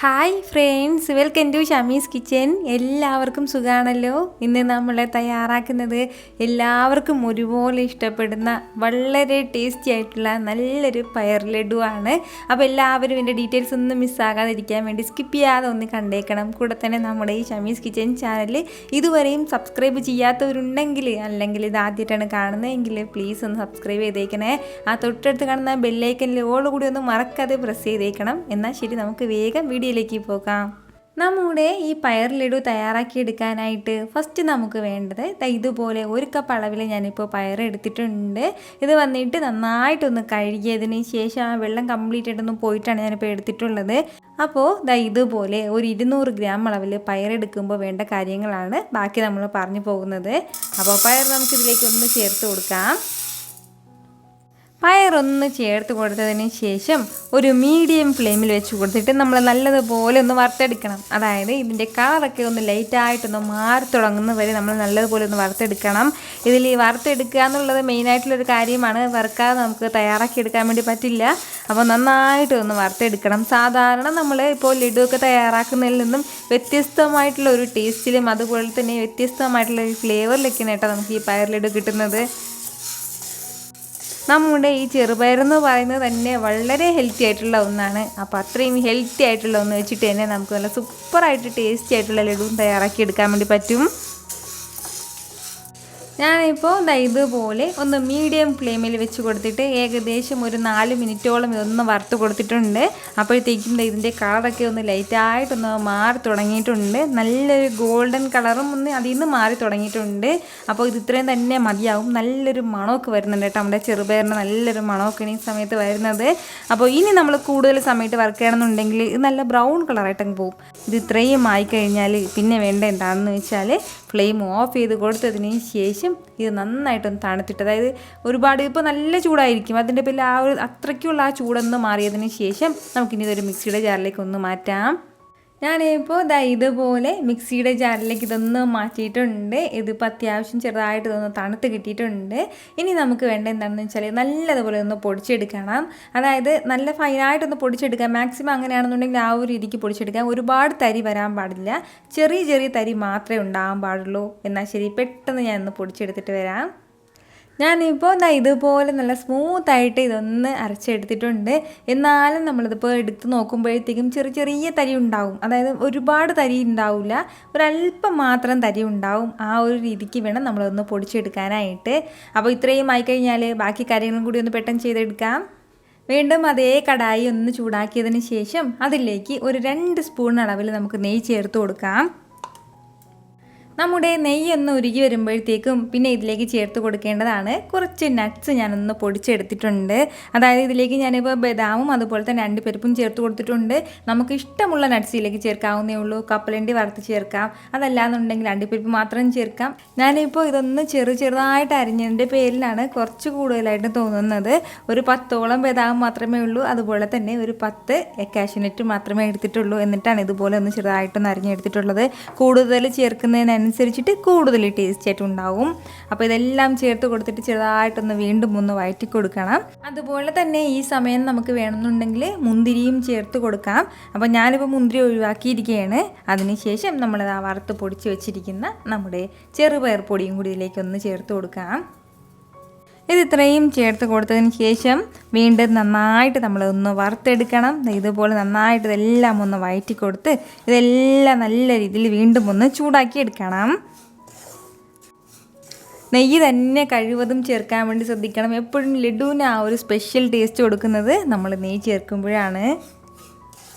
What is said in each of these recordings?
Hi friends, welcome to Shamees kitchen. എല്ലാവർക്കും സുഖമാണല്ലോ. ഇന്ന് നമ്മൾ തയ്യാറാക്കുന്നത് എല്ലാവർക്കും ഒരുപോലെ ഇഷ്ടപ്പെടുന്ന വളരെ ടേസ്റ്റി ആയിട്ടുള്ള നല്ലൊരു പയർ ലഡു ആണ്. അപ്പോൾ എല്ലാവരും ഇതിൻ്റെ ഡീറ്റെയിൽസ് ഒന്നും മിസ്സാകാതിരിക്കാൻ വേണ്ടി സ്കിപ്പ് ചെയ്യാതെ ഒന്ന് കണ്ടേക്കണം. കൂടെ തന്നെ നമ്മുടെ ഈ ഷമീസ് കിച്ചൻ ചാനൽ ഇതുവരെയും സബ്സ്ക്രൈബ് ചെയ്യാത്തവരുണ്ടെങ്കിൽ, അല്ലെങ്കിൽ ഇത് ആദ്യമായിട്ടാണ് കാണുന്നതെങ്കിൽ പ്ലീസ് ഒന്ന് സബ്സ്ക്രൈബ് ചെയ്തേക്കണേ. ആ തൊട്ടടുത്ത് കാണുന്ന ബെല്ലൈക്കനിൽ ഓളുകൂടി ഒന്ന് മറക്കാതെ പ്രസ് ചെയ്തേക്കണം. എന്നാൽ ശരി, നമുക്ക് വേഗം വീഡിയോയിലേക്ക് പോകാം. നമ്മുടെ ഈ പയർ ലഡു തയ്യാറാക്കിയെടുക്കാനായിട്ട് ഫസ്റ്റ് നമുക്ക് വേണ്ടത് ഇതുപോലെ ഒരു കപ്പ് അളവിൽ ഞാനിപ്പോൾ പയർ എടുത്തിട്ടുണ്ട്. ഇത് വന്നിട്ട് നന്നായിട്ടൊന്ന് കഴുകിയതിന് ശേഷം ആ വെള്ളം കംപ്ലീറ്റ് ആയിട്ടൊന്ന് പോയിട്ടാണ് ഞാനിപ്പോൾ എടുത്തിട്ടുള്ളത്. അപ്പോൾ ഇതുപോലെ ഒരു 200 ഗ്രാം അളവിൽ പയറെടുക്കുമ്പോൾ വേണ്ട കാര്യങ്ങളാണ് ബാക്കി നമ്മൾ പറഞ്ഞു പോകുന്നത്. അപ്പോൾ പയർ നമുക്കിതിലേക്ക് ഒന്ന് ചേർത്ത് കൊടുക്കാം. പയറൊന്ന് ചേർത്ത് കൊടുത്തതിന് ശേഷം ഒരു മീഡിയം ഫ്ലെയിമിൽ വെച്ച് കൊടുത്തിട്ട് നമ്മൾ നല്ലതുപോലെ ഒന്ന് വറുത്തെടുക്കണം. അതായത് ഇതിൻ്റെ കളറൊക്കെ ഒന്ന് ലൈറ്റായിട്ടൊന്ന് മാറി തുടങ്ങുന്ന വരെ നമ്മൾ നല്ലതുപോലെ ഒന്ന് വറുത്തെടുക്കണം. ഇതിൽ വറുത്തെടുക്കുക എന്നുള്ളത് മെയിനായിട്ടുള്ളൊരു കാര്യമാണ്. വറുക്കാതെ നമുക്ക് തയ്യാറാക്കിയെടുക്കാൻ വേണ്ടി പറ്റില്ല. അപ്പോൾ നന്നായിട്ട് ഒന്ന് വറുത്തെടുക്കണം. സാധാരണ നമ്മൾ ഇപ്പോൾ ലഡു ഒക്കെ തയ്യാറാക്കുന്നതിൽ നിന്നും വ്യത്യസ്തമായിട്ടുള്ള ഒരു ടേസ്റ്റിലും അതുപോലെ തന്നെ വ്യത്യസ്തമായിട്ടുള്ള ഒരു ഫ്ലേവറിലൊക്കെയാണ് കേട്ടോ നമുക്ക് ഈ പയർ ലഡു കിട്ടുന്നത്. നമ്മുടെ ഈ ചെറുപയറെന്ന് പറയുന്നത് തന്നെ വളരെ ഹെൽത്തി ആയിട്ടുള്ള ഒന്നാണ്. അപ്പോൾ അത്രയും ഹെൽത്തി ആയിട്ടുള്ള ഒന്ന് വെച്ചിട്ട് തന്നെ നമുക്ക് നല്ല സൂപ്പറായിട്ട് ടേസ്റ്റി ആയിട്ടുള്ള ലഡുവും തയ്യാറാക്കി എടുക്കാൻ വേണ്ടി പറ്റും. ഞാനിപ്പോൾ ഇതുപോലെ ഒന്ന് മീഡിയം ഫ്ലെയിമിൽ വെച്ച് കൊടുത്തിട്ട് ഏകദേശം ഒരു 4 മിനിറ്റോളം ഇതൊന്ന് വറുത്ത് കൊടുത്തിട്ടുണ്ട്. അപ്പോഴത്തേക്കും ഇതിൻ്റെ കളറൊക്കെ ഒന്ന് ലൈറ്റായിട്ടൊന്ന് മാറി തുടങ്ങിയിട്ടുണ്ട്. നല്ലൊരു ഗോൾഡൻ കളറും ഒന്ന് അതിൽ നിന്ന് മാറി തുടങ്ങിയിട്ടുണ്ട്. അപ്പോൾ ഇത് ഇത്രയും തന്നെ മതിയാവും. നല്ലൊരു മണമൊക്കെ വരുന്നുണ്ട് കേട്ടോ. നമ്മുടെ ചെറുപയറിന് നല്ലൊരു മണമൊക്കെ ഈ സമയത്ത് വരുന്നത്. അപ്പോൾ ഇനി നമ്മൾ കൂടുതൽ സമയത്ത് വറുക്കുകയാണെന്നുണ്ടെങ്കിൽ ഇത് നല്ല ബ്രൗൺ കളറായിട്ടങ്ങ് പോകും. ഇത് ഇത്രയും ആയിക്കഴിഞ്ഞാൽ പിന്നെ വേണ്ട എന്താണെന്ന് വെച്ചാൽ ഫ്ലെയിം ഓഫ് ചെയ്ത് കൊടുത്തതിന് ശേഷം ഇത് നന്നായിട്ടൊന്ന് തണുത്തിട്ട്, അതായത് ഒരുപാട് ഇപ്പോൾ നല്ല ചൂടായിരിക്കും, അതിൻ്റെ പേരിൽ ആ ഒരു അത്രയ്ക്കുള്ള ആ ചൂടൊന്ന് മാറിയതിന് ശേഷം നമുക്കിനി ഇതൊരു മിക്സിയുടെ ജാറിലേക്ക് ഒന്ന് മാറ്റാം. ഞാനിപ്പോൾ ഇതുപോലെ മിക്സിയുടെ ജാറിലേക്ക് ഇതൊന്ന് മാറ്റിയിട്ടുണ്ട്. ഇതിപ്പോൾ അത്യാവശ്യം ചെറുതായിട്ട് ഇതൊന്ന് തണുത്ത് കിട്ടിയിട്ടുണ്ട്. ഇനി നമുക്ക് വേണ്ട എന്താണെന്ന് വെച്ചാൽ നല്ലതുപോലെ ഒന്ന് പൊടിച്ചെടുക്കണം. അതായത് നല്ല ഫൈനായിട്ടൊന്ന് പൊടിച്ചെടുക്കാം. മാക്സിമം അങ്ങനെയാണെന്നുണ്ടെങ്കിൽ ആ ഒരു രീതിക്ക് പൊടിച്ചെടുക്കാം. ഒരുപാട് തരി വരാൻ പാടില്ല, ചെറിയ ചെറിയ തരി മാത്രമേ ഉണ്ടാകാൻ പാടുള്ളൂ. എന്നാൽ ശരി, പെട്ടെന്ന് ഞാനൊന്ന് പൊടിച്ചെടുത്തിട്ട് വരാം. ഞാനിപ്പോൾ ഇതുപോലെ നല്ല സ്മൂത്തായിട്ട് ഇതൊന്ന് അരച്ചെടുത്തിട്ടുണ്ട്. എന്നാലും നമ്മളിതിപ്പോൾ എടുത്ത് നോക്കുമ്പോഴത്തേക്കും ചെറിയ ചെറിയ തരി ഉണ്ടാവും. അതായത് ഒരുപാട് തരി ഉണ്ടാവില്ല, ഒരല്പം മാത്രം തരി ഉണ്ടാവും. ആ ഒരു രീതിക്ക് വേണം നമ്മളൊന്ന് പൊടിച്ചെടുക്കാനായിട്ട്. അപ്പോൾ ഇത്രയും ആയിക്കഴിഞ്ഞാൽ ബാക്കി കാര്യങ്ങളും കൂടി ഒന്ന് പെട്ടെന്ന് ചെയ്തെടുക്കാം. വീണ്ടും അതേ കടായി ഒന്ന് ചൂടാക്കിയതിന് ശേഷം അതിലേക്ക് ഒരു 2 സ്പൂൺ അളവിൽ നമുക്ക് നെയ്യ് ചേർത്ത് കൊടുക്കാം. നമ്മുടെ നെയ്യൊന്ന് ഉരുകി വരുമ്പോഴത്തേക്കും പിന്നെ ഇതിലേക്ക് ചേർത്ത് കൊടുക്കേണ്ടതാണ് കുറച്ച് നട്ട്സ് ഞാനൊന്ന് പൊടിച്ചെടുത്തിട്ടുണ്ട്. അതായത് ഇതിലേക്ക് ഞാനിപ്പോൾ ബദാമും അതുപോലെ തന്നെ അണ്ടിപ്പരിപ്പും ചേർത്ത് കൊടുത്തിട്ടുണ്ട്. നമുക്ക് ഇഷ്ടമുള്ള നട്ട്സ് ഇതിലേക്ക് ചേർക്കാവുന്നേ ഉള്ളൂ. കപ്പലണ്ടി വറുത്ത് ചേർക്കാം, അതല്ലാന്നുണ്ടെങ്കിൽ അണ്ടിപ്പരിപ്പ് മാത്രം ചേർക്കാം. ഞാനിപ്പോൾ ഇതൊന്ന് ചെറുതായിട്ട് അരിഞ്ഞതിൻ്റെ പേരിലാണ് കുറച്ച് കൂടുതലായിട്ട് തോന്നുന്നത്. ഒരു 10ഓളം ബദാം മാത്രമേ ഉള്ളൂ, അതുപോലെ തന്നെ ഒരു 10 കാഷ്യൂനട്ട് മാത്രമേ എടുത്തിട്ടുള്ളൂ. എന്നിട്ടാണ് ഇതുപോലെ ഒന്ന് ചെറുതായിട്ടൊന്ന് അരിഞ്ഞെടുത്തിട്ടുള്ളത്. കൂടുതൽ ചേർക്കുന്നതിനനുസരിച്ചിട്ട് കൂടുതൽ ടേസ്റ്റ് ആയിട്ടുണ്ടാവും. അപ്പോൾ ഇതെല്ലാം ചേർത്ത് കൊടുത്തിട്ട് ചെറുതായിട്ടൊന്ന് വീണ്ടും ഒന്ന് വഴറ്റി കൊടുക്കണം. അതുപോലെ തന്നെ ഈ സമയം നമുക്ക് വേണമെന്നുണ്ടെങ്കിൽ മുന്തിരിയും ചേർത്ത് കൊടുക്കാം. അപ്പോൾ ഞാനിപ്പോൾ മുന്തിരി ഒഴിവാക്കിയിരിക്കുകയാണ്. അതിനുശേഷം നമ്മൾ ആ വറുത്ത് പൊടിച്ച് വെച്ചിരിക്കുന്ന നമ്മുടെ ചെറുപയർ പൊടിയും കൂടി ഇതിലേക്കൊന്ന് ചേർത്ത് കൊടുക്കാം. ഇത് ഇത്രയും ചേർത്ത് കൊടുത്തതിന് ശേഷം വീണ്ടും നന്നായിട്ട് നമ്മളൊന്ന് വറുത്തെടുക്കണം. ഇതുപോലെ നന്നായിട്ട് ഇതെല്ലാം ഒന്ന് വഴറ്റി കൊടുത്ത് ഇതെല്ലാം നല്ല രീതിയിൽ വീണ്ടും ഒന്ന് ചൂടാക്കി എടുക്കണം. നെയ്യ് തന്നെ കഴിവതും ചേർക്കാൻ വേണ്ടി ശ്രദ്ധിക്കണം. എപ്പോഴും ലഡുവിന് ആ ഒരു സ്പെഷ്യൽ ടേസ്റ്റ് കൊടുക്കുന്നത് നമ്മൾ നെയ്യ് ചേർക്കുമ്പോഴാണ്.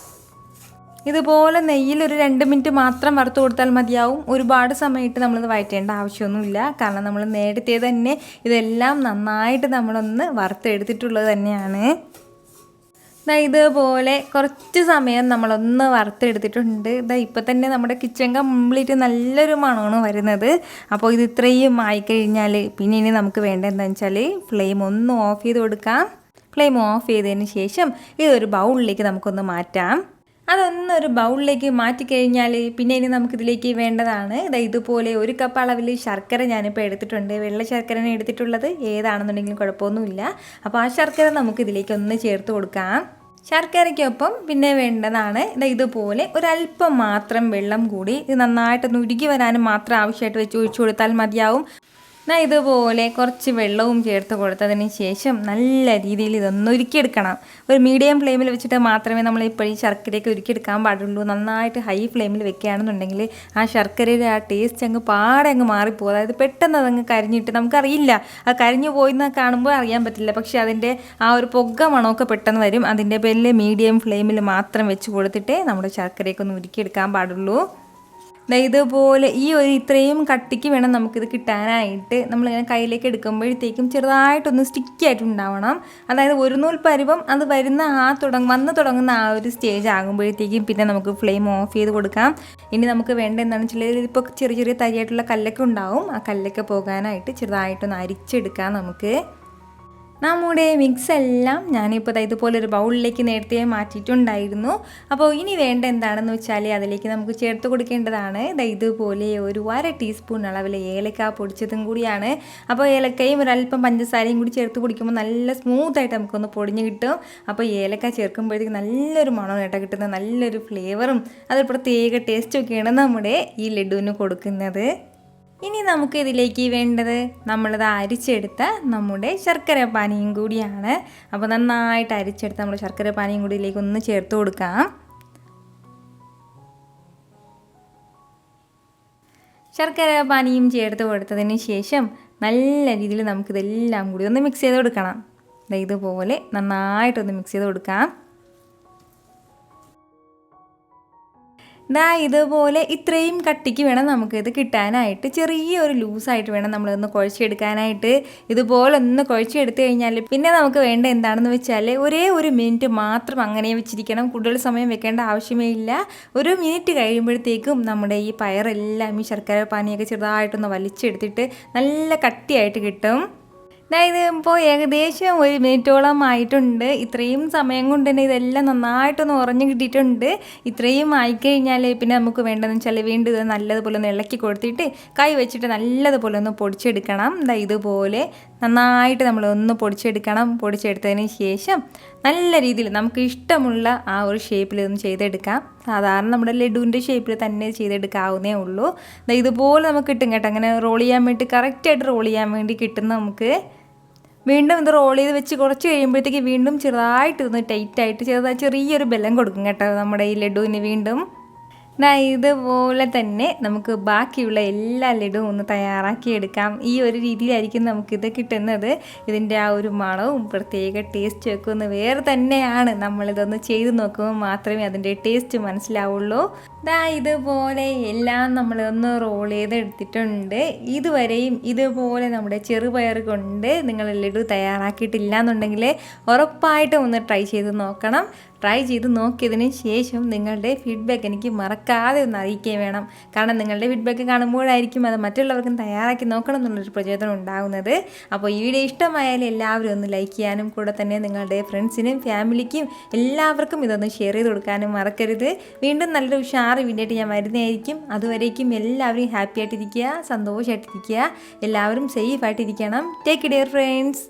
ഇതുപോലെ നെയ്യിൽ ഒരു 2 മിനിറ്റ് മാത്രം വറുത്ത് കൊടുത്താൽ മതിയാവും. ഒരുപാട് സമയത്ത് നമ്മളത് വഴറ്റേണ്ട ആവശ്യമൊന്നുമില്ല. കാരണം നമ്മൾ നേരത്തെ തന്നെ ഇതെല്ലാം നന്നായിട്ട് നമ്മളൊന്ന് വറുത്തെടുത്തിട്ടുള്ളത് തന്നെയാണ്. ഇതുപോലെ കുറച്ച് സമയം നമ്മളൊന്ന് വറുത്തെടുത്തിട്ടുണ്ട്. ഇപ്പം തന്നെ നമ്മുടെ കിച്ചൺ കംപ്ലീറ്റ് നല്ലൊരു മണമാണ് വരുന്നത്. അപ്പോൾ ഇത് ഇത്രയും ആയിക്കഴിഞ്ഞാൽ പിന്നെ ഇനി നമുക്ക് വേണ്ട എന്താണെന്ന് വെച്ചാൽ ഫ്ലെയിം ഒന്ന് ഓഫ് ചെയ്ത് കൊടുക്കാം. ഫ്ലെയിം ഓഫ് ചെയ്തതിന് ശേഷം ഇതൊരു ബൗളിലേക്ക് നമുക്കൊന്ന് മാറ്റാം. അതൊന്നൊരു ബൗളിലേക്ക് മാറ്റിക്കഴിഞ്ഞാൽ പിന്നെ ഇനി നമുക്കിതിലേക്ക് വേണ്ടതാണ് ഇതുപോലെ 1 കപ്പ് അളവിൽ ശർക്കര ഞാനിപ്പോൾ എടുത്തിട്ടുണ്ട്. വെള്ള ശർക്കരയാണ് എടുത്തിട്ടുള്ളത്, ഏതാണെന്നുണ്ടെങ്കിലും കുഴപ്പമൊന്നുമില്ല. അപ്പോൾ ആ ശർക്കര നമുക്കിതിലേക്ക് ഒന്ന് ചേർത്ത് കൊടുക്കാം. ശർക്കരയ്ക്കൊപ്പം പിന്നെ വേണ്ടതാണ് ഇതുപോലെ ഒരല്പം മാത്രം വെള്ളം കൂടി ഇത് നന്നായിട്ടൊന്ന് ഉരുകി വരാനും മാത്രം ആവശ്യമായിട്ട് വെച്ച് ഒഴിച്ചു കൊടുത്താൽ മതിയാവും. ഇതുപോലെ കുറച്ച് വെള്ളവും ചേർത്ത് കൊടുത്തതിന് ശേഷം നല്ല രീതിയിൽ ഇതൊന്ന് ഉരുക്കിയെടുക്കണം. ഒരു മീഡിയം ഫ്ലെയിമിൽ വെച്ചിട്ട് മാത്രമേ നമ്മൾ ഇപ്പോൾ ഈ ശർക്കരയൊക്കെ ഉരുക്കിയെടുക്കാൻ പാടുള്ളൂ. നന്നായിട്ട് ഹൈ ഫ്ലെയിമിൽ വെക്കുകയാണെന്നുണ്ടെങ്കിൽ ആ ശർക്കരയുടെ ആ ടേസ്റ്റ് അങ്ങ് പാടെ അങ്ങ് മാറിപ്പോകും. അതായത് പെട്ടെന്ന് അതങ്ങ് കരിഞ്ഞിട്ട് നമുക്കറിയില്ല, അത് കരിഞ്ഞു പോയിന്ന് കാണുമ്പോൾ അറിയാൻ പറ്റില്ല. പക്ഷേ അതിൻ്റെ ആ ഒരു പുക മണമൊക്കെ പെട്ടെന്ന് വരും. അതിൻ്റെ പേരിൽ മീഡിയം ഫ്ലെയിമിൽ മാത്രം വെച്ച് കൊടുത്തിട്ടേ നമ്മുടെ ശർക്കരയൊക്കെ ഒന്ന് ഉരുക്കിയെടുക്കാൻ പാടുള്ളൂ. ഇതുപോലെ ഈ ഒരു ഇത്രയും കട്ടിക്ക് വേണം നമുക്കിത് കിട്ടാനായിട്ട്. നമ്മളിങ്ങനെ കയ്യിലേക്ക് എടുക്കുമ്പോഴത്തേക്കും ചെറുതായിട്ടൊന്ന് സ്റ്റിക്കി ആയിട്ടുണ്ടാവണം. അതായത് ഒരു നൂൽ പരുവം അത് വരുന്ന വന്ന് തുടങ്ങുന്ന ആ ഒരു സ്റ്റേജ് ആകുമ്പോഴത്തേക്കും പിന്നെ നമുക്ക് ഫ്ലെയിം ഓഫ് ചെയ്ത് കൊടുക്കാം. ഇനി നമുക്ക് വേണ്ട എന്താണെന്ന് വെച്ചാൽ ഇപ്പോൾ ചെറിയ ചെറിയ തരിയായിട്ടുള്ള കല്ലൊക്കെ ഉണ്ടാവും. ആ കല്ലൊക്കെ പോകാനായിട്ട് ചെറുതായിട്ടൊന്ന് അരിച്ചെടുക്കാം നമുക്ക്. നമ്മുടെ മിക്സ് എല്ലാം ഞാനിപ്പോൾ ഇതുപോലൊരു ബൗളിലേക്ക് നേരത്തെ മാറ്റിയിട്ടുണ്ടായിരുന്നു. അപ്പോൾ ഇനി വേണ്ട എന്താണെന്ന് വെച്ചാൽ അതിലേക്ക് നമുക്ക് ചേർത്ത് കൊടുക്കേണ്ടതാണ് ഇതുപോലെ ഒരു 1/2 ടീസ്പൂൺ അളവിൽ ഏലക്ക പൊടിച്ചതും കൂടിയാണ്. അപ്പോൾ ഏലക്കയും ഒരല്പം പഞ്ചസാരയും കൂടി ചേർത്ത് പൊടിക്കുമ്പോൾ നല്ല സ്മൂത്തായിട്ട് നമുക്കൊന്ന് പൊടിഞ്ഞ് കിട്ടും. അപ്പോൾ ഏലക്ക ചേർക്കുമ്പോഴത്തേക്ക് നല്ലൊരു മണം കിട്ടുന്നത്, നല്ലൊരു ഫ്ലേവറും അതൊരു പ്രത്യേക ടേസ്റ്റൊക്കെയാണ് നമ്മുടെ ഈ ലഡുവിന് കൊടുക്കുന്നത്. ഇനി നമുക്ക് ഇതിലേക്ക് വേണ്ടത് നമ്മളിത് അരിച്ചെടുത്ത നമ്മുടെ ശർക്കര പാനിയും കൂടിയാണ്. അപ്പോൾ നന്നായിട്ട് അരിച്ചെടുത്ത നമ്മൾ ശർക്കര പാനിയും കൂടി ഇതിലേക്ക് ഒന്ന് ചേർത്ത് കൊടുക്കാം. ശർക്കര പാനിയും ചേർത്ത് കൊടുത്തതിന് ശേഷം നല്ല രീതിയിൽ നമുക്കിതെല്ലാം കൂടി ഒന്ന് മിക്സ് ചെയ്ത് കൊടുക്കണം. ഇതുപോലെ നന്നായിട്ടൊന്ന് മിക്സ് ചെയ്ത് കൊടുക്കാം. ഇതുപോലെ ഇത്രയും കട്ടിക്ക് വേണം നമുക്കിത് കിട്ടാനായിട്ട്. ചെറിയൊരു ലൂസായിട്ട് വേണം നമ്മളിതൊന്ന് കുഴച്ചെടുക്കാനായിട്ട്. ഇതുപോലെ ഒന്ന് കുഴച്ചെടുത്ത് കഴിഞ്ഞാൽ പിന്നെ നമുക്ക് വേണ്ട എന്താണെന്ന് വെച്ചാൽ ഒരേ ഒരു മിനിറ്റ് മാത്രം അങ്ങനെ വെച്ചിരിക്കണം. കൂടുതൽ സമയം വെക്കേണ്ട ആവശ്യമേ ഇല്ല. ഒരു മിനിറ്റ് കഴിയുമ്പോഴത്തേക്കും നമ്മുടെ ഈ പയറെല്ലാം ഈ ശർക്കര പാനിയൊക്കെ ചെറുതായിട്ടൊന്ന് വലിച്ചെടുത്തിട്ട് നല്ല കട്ടിയായിട്ട് കിട്ടും. ഇത് ഇപ്പോൾ ഏകദേശം 1 മിനിറ്റോളം ആയിട്ടുണ്ട്. ഇത്രയും സമയം കൊണ്ട് തന്നെ ഇതെല്ലാം നന്നായിട്ടൊന്ന് ഉറഞ്ഞു കിട്ടിയിട്ടുണ്ട്. ഇത്രയും ആയിക്കഴിഞ്ഞാൽ പിന്നെ നമുക്ക് വേണ്ടതെന്ന് വെച്ചാൽ വീണ്ടും ഇത് നല്ലതുപോലെ ഒന്ന് ഇളക്കി കൊടുത്തിട്ട് കൈ വെച്ചിട്ട് നല്ലതുപോലെ ഒന്ന് പൊടിച്ചെടുക്കണം. ഇതുപോലെ നന്നായിട്ട് നമ്മളൊന്ന് പൊടിച്ചെടുക്കണം. പൊടിച്ചെടുത്തതിന് ശേഷം നല്ല രീതിയിൽ നമുക്ക് ഇഷ്ടമുള്ള ആ ഒരു ഷേപ്പിൽ ഒന്ന് ചെയ്തെടുക്കാം. സാധാരണ നമ്മുടെ ലഡുവിൻ്റെ ഷേപ്പിൽ തന്നെ ചെയ്തെടുക്കാവുന്നേ ഉള്ളൂ. ഇതുപോലെ നമുക്ക് കിട്ടും കേട്ടോ. അങ്ങനെ റോൾ ചെയ്യാൻ വേണ്ടി കറക്റ്റായിട്ട് റോൾ ചെയ്യാൻ വേണ്ടി കിട്ടുന്ന നമുക്ക് വീണ്ടും ഇത് റോൾ ചെയ്ത് വെച്ച് കുറച്ച് കഴിയുമ്പോഴത്തേക്ക് വീണ്ടും ചെറുതായിട്ട് ഇതൊന്ന് ടൈറ്റായിട്ട് ചെറിയൊരു ബലം കൊടുക്കും കേട്ടോ നമ്മുടെ ഈ ലഡുവിന് വീണ്ടും. ഇതുപോലെ തന്നെ നമുക്ക് ബാക്കിയുള്ള എല്ലാ ലഡുവും ഒന്ന് തയ്യാറാക്കിയെടുക്കാം. ഈ ഒരു രീതിയിലായിരിക്കും നമുക്കിത് കിട്ടുന്നത്. ഇതിൻ്റെ ആ ഒരു മണവും പ്രത്യേക ടേസ്റ്റും ഒക്കെ ഒന്ന് വേറെ തന്നെയാണ്. നമ്മളിതൊന്ന് ചെയ്ത് നോക്കുമ്പോൾ മാത്രമേ അതിൻ്റെ ടേസ്റ്റ് മനസ്സിലാവുള്ളൂ. ഇതുപോലെ എല്ലാം നമ്മളൊന്ന് റോൾ ചെയ്തെടുത്തിട്ടുണ്ട്. ഇതുവരെയും ഇതുപോലെ നമ്മുടെ ചെറുപയർ കൊണ്ട് നിങ്ങൾ ലഡു തയ്യാറാക്കിയിട്ടില്ല എന്നുണ്ടെങ്കിൽ ഉറപ്പായിട്ടും ഒന്ന് ട്രൈ ചെയ്ത് നോക്കണം. ട്രൈ ചെയ്ത് നോക്കിയതിന് ശേഷം നിങ്ങളുടെ ഫീഡ്ബാക്ക് എനിക്ക് മറക്കാതെ ഒന്ന് അറിയിക്കുകയും വേണം. കാരണം നിങ്ങളുടെ ഫീഡ്ബാക്ക് കാണുമ്പോഴായിരിക്കും അത് മറ്റുള്ളവർക്കും തയ്യാറാക്കി നോക്കണം എന്നുള്ളൊരു പ്രചോദനം ഉണ്ടാകുന്നത്. അപ്പോൾ ഈ വീഡിയോ ഇഷ്ടമായാലും എല്ലാവരും ഒന്ന് ലൈക്ക് ചെയ്യാനും കൂടെ തന്നെ നിങ്ങളുടെ ഫ്രണ്ട്സിനും ഫാമിലിക്കും എല്ലാവർക്കും ഇതൊന്ന് ഷെയർ ചെയ്ത് കൊടുക്കാനും മറക്കരുത്. വീണ്ടും നല്ലൊരു ഉഷാർ വീഡിയോ ആയിട്ട് ഞാൻ വരുന്നതായിരിക്കും. അതുവരേക്കും എല്ലാവരും ഹാപ്പി ആയിട്ടിരിക്കുക, സന്തോഷമായിട്ടിരിക്കുക, എല്ലാവരും സേഫ് ആയിട്ടിരിക്കണം. Take care friends.